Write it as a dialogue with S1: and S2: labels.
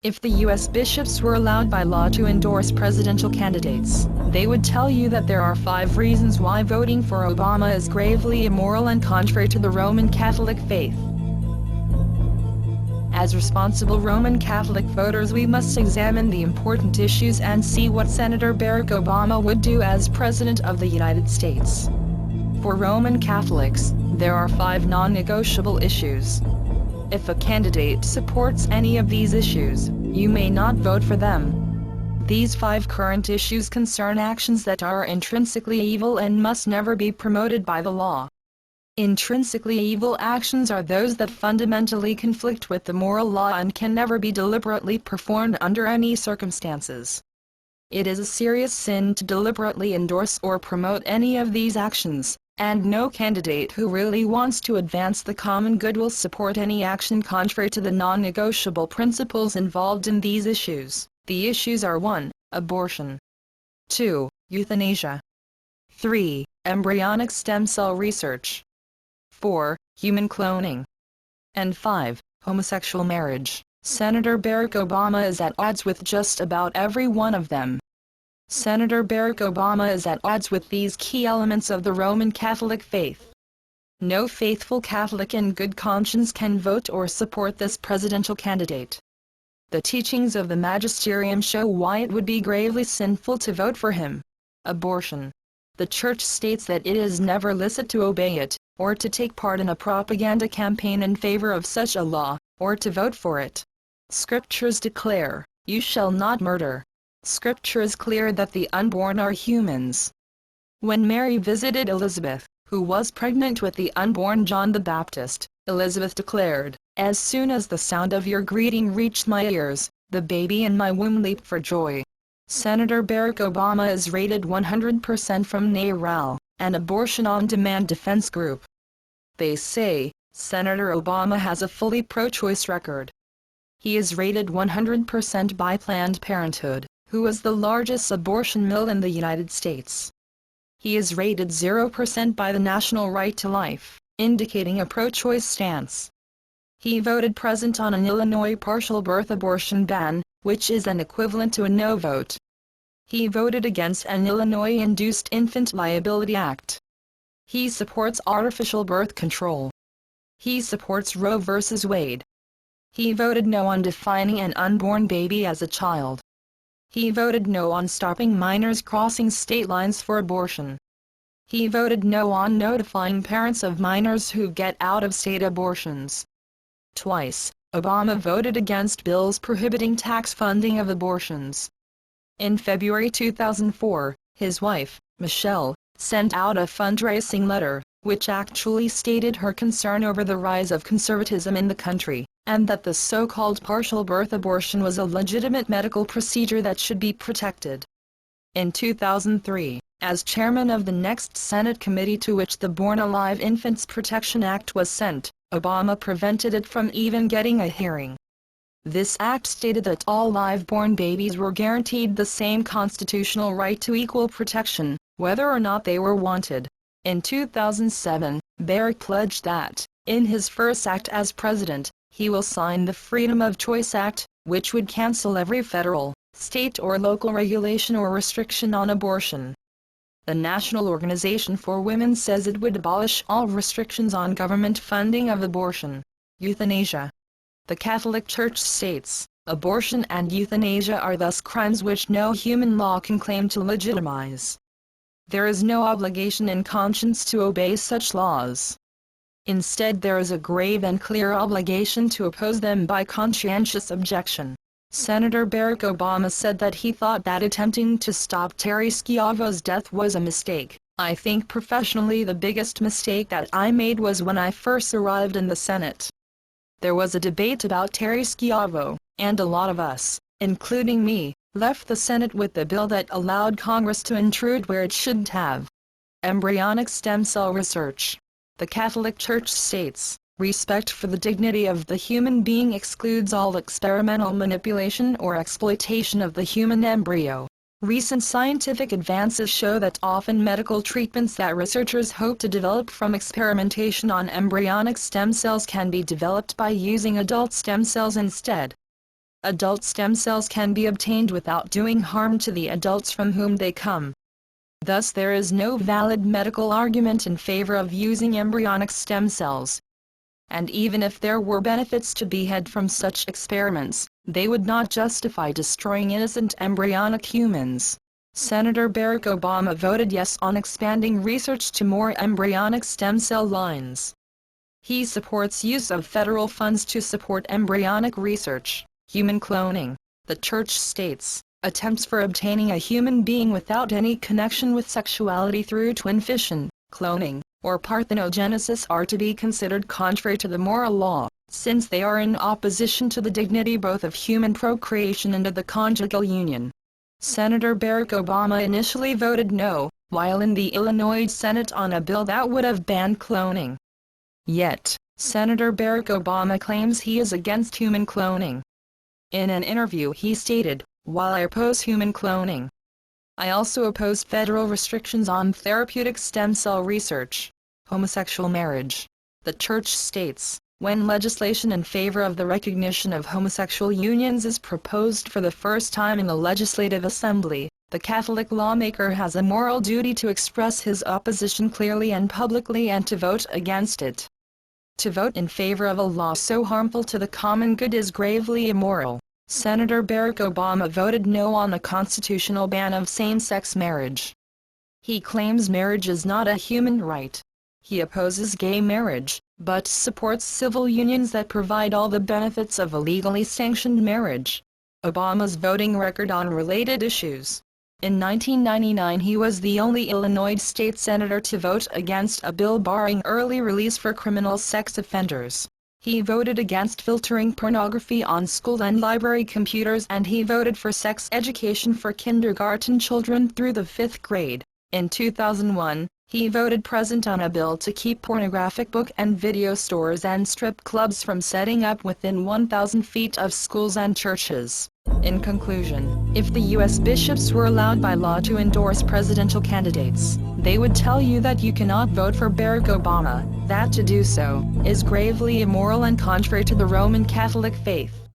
S1: If the U.S. bishops were allowed by law to endorse presidential candidates, they would tell you that there are 5 reasons why voting for Obama is gravely immoral and contrary to the Roman Catholic faith. As responsible Roman Catholic voters, we must examine the important issues and see what Senator Barack Obama would do as President of the United States. For Roman Catholics, there are 5 non-negotiable issues. If a candidate supports any of these issues, you may not vote for them. These 5 current issues concern actions that are intrinsically evil and must never be promoted by the law. Intrinsically evil actions are those that fundamentally conflict with the moral law and can never be deliberately performed under any circumstances. It is a serious sin to deliberately endorse or promote any of these actions, and no candidate who really wants to advance the common good will support any action contrary to the non-negotiable principles involved in these issues. The issues are 1. Abortion. 2. Euthanasia. 3. Embryonic stem cell research. 4. Human cloning. And 5. Homosexual marriage. Senator Barack Obama is at odds with just about every one of them. Senator Barack Obama is at odds with these key elements of the Roman Catholic faith. No faithful Catholic in good conscience can vote or support this presidential candidate. The teachings of the magisterium show why it would be gravely sinful to vote for him. Abortion. The Church states that it is never licit to obey it, or to take part in a propaganda campaign in favor of such a law, or to vote for it. Scriptures declare, "You shall not murder." Scripture is clear that the unborn are humans. When Mary visited Elizabeth, who was pregnant with the unborn John the Baptist, Elizabeth declared, "As soon as the sound of your greeting reached my ears, the baby in my womb leaped for joy." Senator Barack Obama is rated 100% from NARAL, an abortion on-demand defense group. They say, Senator Obama has a fully pro-choice record. He is rated 100% by Planned Parenthood, who is the largest abortion mill in the United States. He is rated 0% by the National Right to Life, indicating a pro-choice stance. He voted present on an Illinois partial birth abortion ban, which is an equivalent to a no vote. He voted against an Illinois-induced Infant Liability Act. He supports artificial birth control. He supports Roe v. Wade. He voted no on defining an unborn baby as a child. He voted no on stopping minors crossing state lines for abortion. He voted no on notifying parents of minors who get out-of-state abortions. Twice, Obama voted against bills prohibiting tax funding of abortions. In February 2004, his wife, Michelle, sent out a fundraising letter, which actually stated her concern over the rise of conservatism in the country, and that the so-called partial birth abortion was a legitimate medical procedure that should be protected. In 2003, as chairman of the next Senate committee to which the Born Alive Infants Protection Act was sent, Obama prevented it from even getting a hearing. This act stated that all live-born babies were guaranteed the same constitutional right to equal protection, whether or not they were wanted. In 2007, Barack pledged that, in his first act as president, he will sign the Freedom of Choice Act, which would cancel every federal, state or local regulation or restriction on abortion. The National Organization for Women says it would abolish all restrictions on government funding of abortion. Euthanasia. The Catholic Church states, abortion and euthanasia are thus crimes which no human law can claim to legitimize. There is no obligation in conscience to obey such laws. Instead, there is a grave and clear obligation to oppose them by conscientious objection. Senator Barack Obama said that he thought that attempting to stop Terry Schiavo's death was a mistake. "I think professionally the biggest mistake that I made was when I first arrived in the Senate. There was a debate about Terry Schiavo, and a lot of us, including me, left the Senate with the bill that allowed Congress to intrude where it shouldn't have." Embryonic stem cell research. The Catholic Church states, respect for the dignity of the human being excludes all experimental manipulation or exploitation of the human embryo. Recent scientific advances show that often medical treatments that researchers hope to develop from experimentation on embryonic stem cells can be developed by using adult stem cells instead. adult stem cells can be obtained without doing harm to the adults from whom they come. Thus there is no valid medical argument in favor of using embryonic stem cells. And even if there were benefits to be had from such experiments, they would not justify destroying innocent embryonic humans. Senator Barack Obama voted yes on expanding research to more embryonic stem cell lines. He supports use of federal funds to support embryonic research, human cloning. The church states, attempts for obtaining a human being without any connection with sexuality through twin fission, cloning, or parthenogenesis are to be considered contrary to the moral law, since they are in opposition to the dignity both of human procreation and of the conjugal union. Senator Barack Obama initially voted no, while in the Illinois Senate on a bill that would have banned cloning. Yet, Senator Barack Obama claims he is against human cloning. In an interview he stated, "While I oppose human cloning, I also oppose federal restrictions on therapeutic stem cell research." Homosexual marriage. The church states, when legislation in favor of the recognition of homosexual unions is proposed for the first time in the Legislative Assembly, the Catholic lawmaker has a moral duty to express his opposition clearly and publicly and to vote against it. To vote in favor of a law so harmful to the common good is gravely immoral. Senator Barack Obama voted no on the constitutional ban of same-sex marriage. He claims marriage is not a human right. He opposes gay marriage, but supports civil unions that provide all the benefits of a legally sanctioned marriage. Obama's voting record on related issues. In 1999 he was the only Illinois state senator to vote against a bill barring early release for criminal sex offenders. He voted against filtering pornography on school and library computers, and he voted for sex education for kindergarten children through the 5th grade. In 2001, he voted present on a bill to keep pornographic book and video stores and strip clubs from setting up within 1,000 feet of schools and churches. In conclusion, if the U.S. bishops were allowed by law to endorse presidential candidates, they would tell you that you cannot vote for Barack Obama, that to do so is gravely immoral and contrary to the Roman Catholic faith.